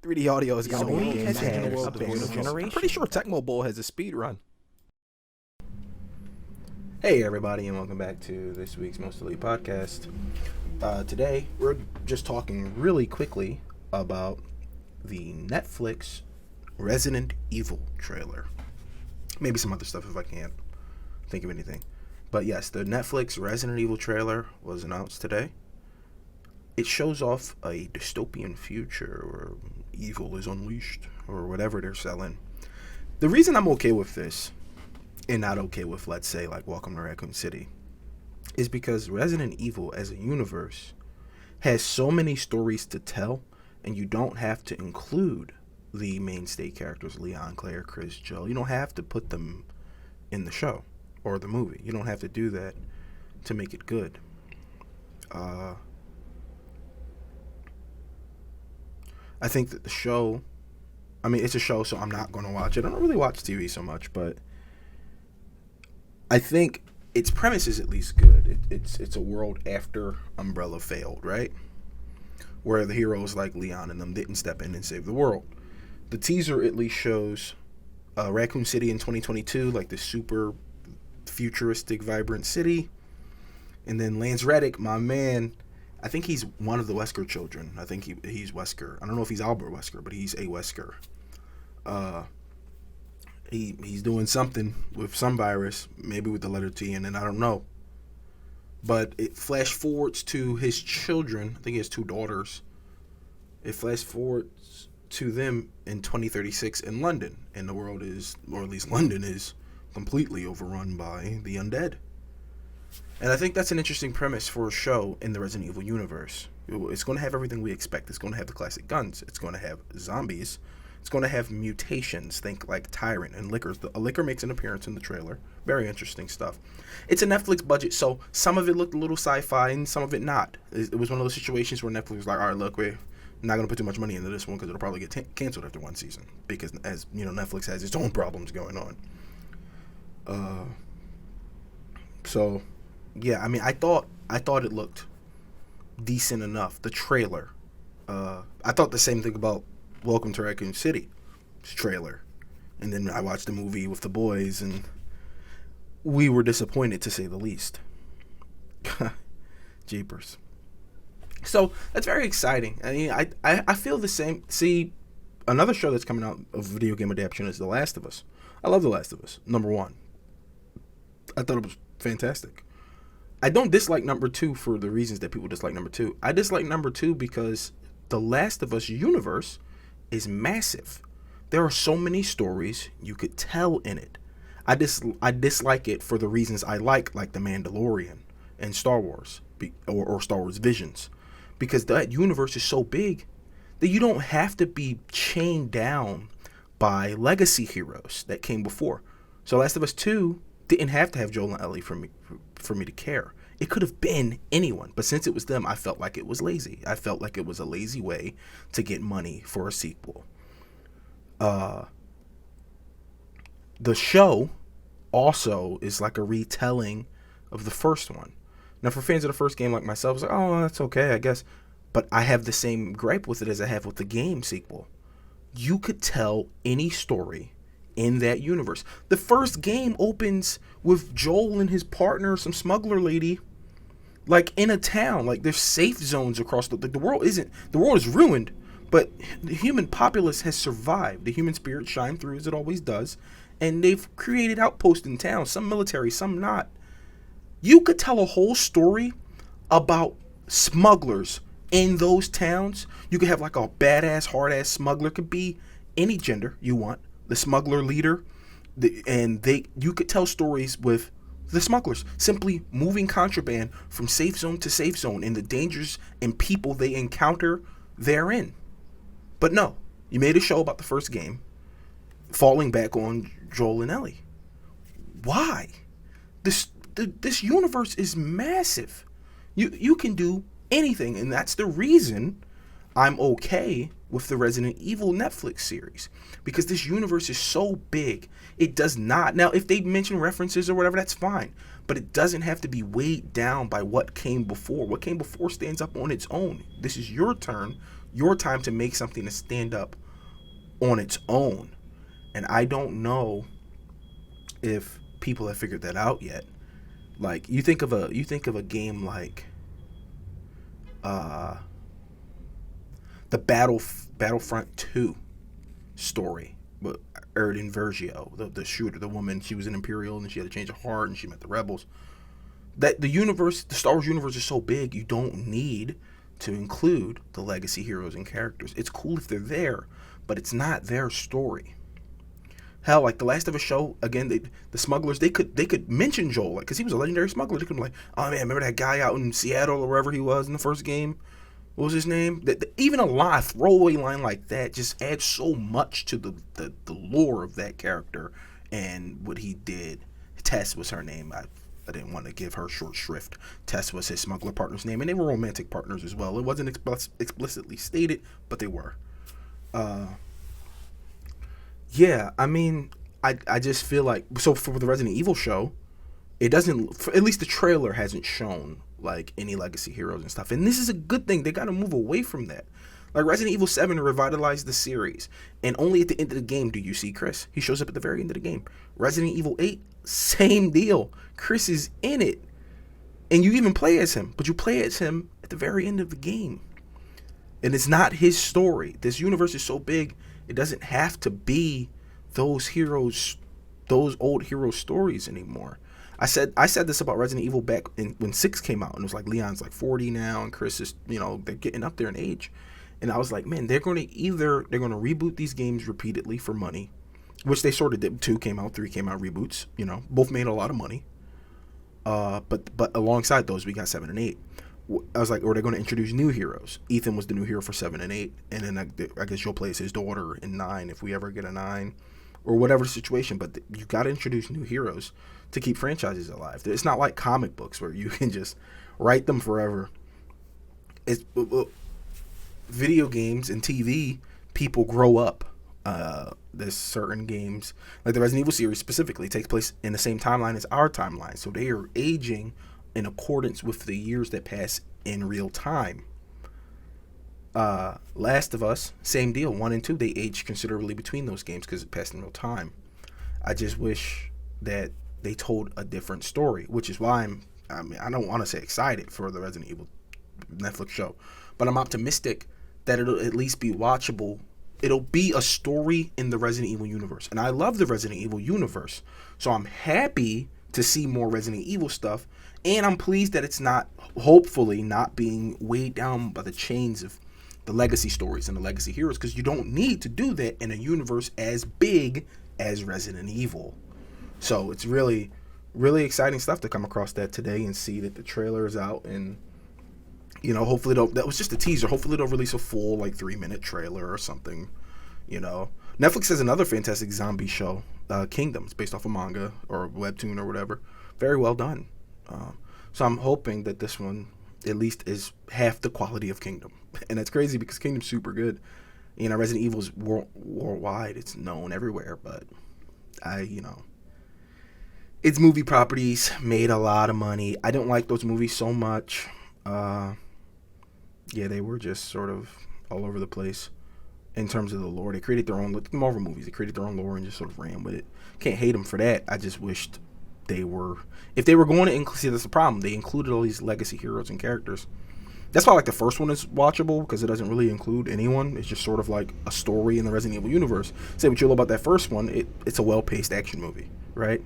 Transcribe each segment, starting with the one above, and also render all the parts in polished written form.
3D audio is gonna be Sony a game has changer in the had world a of best video games. I'm generation. pretty sure Tecmo Bowl has a speed run. Hey everybody, and welcome back to this week's Most Elite Podcast. Today we're just talking really quickly about the Netflix Resident Evil trailer. Maybe some other stuff if I can't think of anything. But yes, the Netflix Resident Evil trailer was announced today. It shows off a dystopian future where evil is unleashed or whatever they're selling. The reason I'm okay with this and not okay with, let's say, like Welcome to Raccoon City is because Resident Evil as a universe has so many stories to tell, and you don't have to include the mainstay characters, Leon, Claire, Chris, Joe. You don't have to put them in the show or the movie. You don't have to do that to make it good. I think that the show, it's a show, so I'm not going to watch it. I don't really watch TV so much, but I think its premise is at least good. It's a world after Umbrella failed, right? Where the heroes like Leon and them didn't step in and save the world. The teaser at least shows Raccoon City in 2022, like this super futuristic, vibrant city. And then Lance Reddick, my man, I think he's one of the Wesker children. I think he's Wesker. I don't know if he's Albert Wesker, but he's a Wesker. He's doing something with some virus, maybe with the letter T, and then I don't know. But it flash forwards to his children. I think he has two daughters. It flash forwards to them in 2036 in London, and the world is, or at least London is, completely overrun by the undead. And I think that's an interesting premise for a show in the Resident Evil universe. It's going to have everything we expect. It's going to have the classic guns. It's going to have zombies. It's going to have mutations. Think like Tyrant and Lickers. A Licker makes an appearance in the trailer. Very interesting stuff. It's a Netflix budget, so some of it looked a little sci-fi and some of it not. It was one of those situations where Netflix was like, all right, look, we're not going to put too much money into this one because it'll probably get canceled after one season. Because, as you know, Netflix has its own problems going on. So... yeah, I thought it looked decent enough. The trailer. I thought the same thing about Welcome to Raccoon City's trailer. And then I watched the movie with the boys, and we were disappointed, to say the least. Jeepers. So, that's very exciting. I feel the same. See, another show that's coming out of video game adaptation is The Last of Us. I love The Last of Us, number one. I thought it was fantastic. I don't dislike number two for the reasons that people dislike number two. I dislike number two because the Last of Us universe is massive. There are so many stories you could tell in it. I dislike it for the reasons I like The Mandalorian and Star Wars or Star Wars Visions, because that universe is so big that you don't have to be chained down by legacy heroes that came before. So Last of Us 2 didn't have to have Joel and Ellie for me to care. It could have been anyone, but since it was them, I felt like it was lazy. I felt like it was a lazy way to get money for a sequel. The show also is like a retelling of the first one. Now, for fans of the first game like myself, it's like, oh, that's okay, I guess. But I have the same gripe with it as I have with the game sequel. You could tell any story in that universe. The first game opens with Joel and his partner, some smuggler lady, in a town. There's safe zones across the world is ruined, but the human populace has survived. The human spirit shined through as it always does, and they've created outposts in town, some military, some not. You could tell a whole story about smugglers in those towns. You could have a badass, hard-ass smuggler, could be any gender you want. The smuggler leader, you could tell stories with the smugglers simply moving contraband from safe zone to safe zone and the dangers and people they encounter therein. But no, you made a show about the first game, falling back on Joel and Ellie. Why? This universe is massive. You can do anything, and that's the reason I'm okay with the Resident Evil Netflix series, because this universe is so big. It does not, now if they mention references or whatever, that's fine, but it doesn't have to be weighed down by what came before. What came before stands up on its own. This is your turn. your time to make something to stand up on its own. And I don't know if people have figured that out yet. Like you think of a game like uh the Battlefront 2 story, but Erden Vergio, the shooter, the woman, she was an Imperial and she had to change her heart and she met the rebels. That the Star Wars universe is so big, you don't need to include the legacy heroes and characters. It's cool if they're there, but it's not their story. Hell, like the Last of Us show, again, the smugglers, they could mention Joel, like, because he was a legendary smuggler. They could be like, oh man, remember that guy out in Seattle or wherever he was in the first game? What was his name? Even a throwaway line like that just adds so much to the lore of that character and what he did. Tess was her name. I didn't want to give her short shrift. Tess was his smuggler partner's name, and they were romantic partners as well. It wasn't explicitly stated, but they were. Yeah, I mean, I just feel like, so for the Resident Evil show, it doesn't, at least the trailer hasn't shown like any legacy heroes and stuff. And this is a good thing. They got to move away from that. Like Resident Evil 7 revitalized the series, and only at the end of the game do you see Chris. He shows up at the very end of the game. Resident Evil 8, same deal. Chris is in it, and you even play as him, but you play as him at the very end of the game. And it's not his story. This universe is so big, it doesn't have to be those heroes, those old hero stories anymore. I said this about Resident Evil back when 6 came out, and it was like Leon's like 40 now, and Chris is, they're getting up there in age. And I was like, man, they're going to reboot these games repeatedly for money, which they sort of did. 2 came out, 3 came out, reboots, both made a lot of money. But alongside those, we got 7 and 8. I was like, or they're going to introduce new heroes. Ethan was the new hero for 7 and 8, and then I guess you'll play as his daughter in 9 if we ever get a 9, or whatever the situation. But you got to introduce new heroes to keep franchises alive. It's not like comic books where you can just write them forever. It's video games and TV. People grow up. There's certain games, like the Resident Evil series specifically, takes place in the same timeline as our timeline, so they are aging in accordance with the years that pass in real time. Last of Us, same deal. 1 and 2, they aged considerably between those games because it passed in real time. I just wish that they told a different story, which is why I don't want to say excited for the Resident Evil Netflix show, but I'm optimistic that it'll at least be watchable. It'll be a story in the Resident Evil universe, and I love the Resident Evil universe, so I'm happy to see more Resident Evil stuff, and I'm pleased that it's not, hopefully, not being weighed down by the chains of the legacy stories and the legacy heroes, because you don't need to do that in a universe as big as Resident Evil. So it's really, really exciting stuff to come across that today and see that the trailer is out, and hopefully that was just a teaser. Hopefully they'll release a full 3-minute trailer or something. Netflix has another fantastic zombie show, Kingdoms, based off a manga or webtoon or whatever. Very well done. So I'm hoping that this one at least is half the quality of Kingdom. And that's crazy because Kingdom's super good. Resident Evil's worldwide. It's known everywhere, but its movie properties made a lot of money. I don't like those movies so much. They were just sort of all over the place in terms of the lore. They created their own, like the Marvel movies, they created their own lore and just sort of ran with it. Can't hate them for that. I just wished if they were going to include, see, that's the problem. They included all these legacy heroes and characters. That's why the first one is watchable, because it doesn't really include anyone. It's just sort of like a story in the Resident Evil universe. Say what you will about that first one, it's a well-paced action movie, right?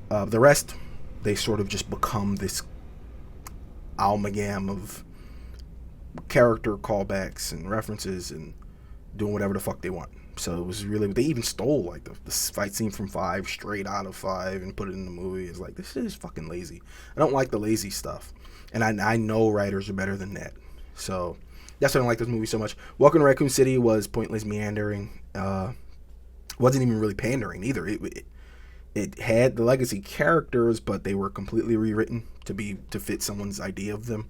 The rest, they sort of just become this amalgam of character callbacks and references and doing whatever the fuck they want. So it was really, they even stole the fight scene from 5 straight out of 5 and put it in the movie. It's like, this shit is fucking lazy. I don't like the lazy stuff, and I know writers are better than that. So that's why I don't like this movie so much. Welcome to Raccoon City was pointless meandering. Wasn't even really pandering either. It had the legacy characters, but they were completely rewritten to fit someone's idea of them.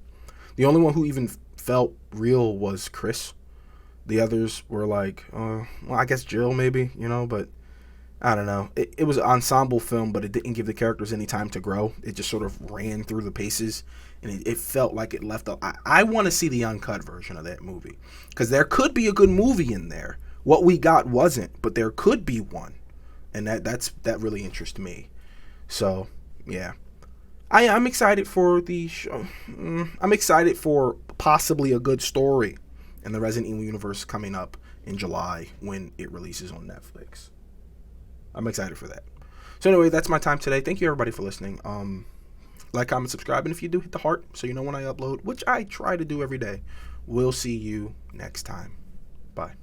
The only one who even felt real was Chris. The others were like, well, I guess Jill maybe, but I don't know. It was an ensemble film, but it didn't give the characters any time to grow. It just sort of ran through the paces, and it felt like it left up. I want to see the uncut version of that movie, because there could be a good movie in there. What we got wasn't, but there could be one, and that really interests me. So yeah, I'm excited for the show. I'm excited for possibly a good story in the Resident Evil universe coming up in July when it releases on Netflix. I'm excited for that. So anyway, that's my time today. Thank you everybody for listening. Like, comment, subscribe, and if you do, hit the heart so you know when I upload, which I try to do every day. We'll see you next time. Bye.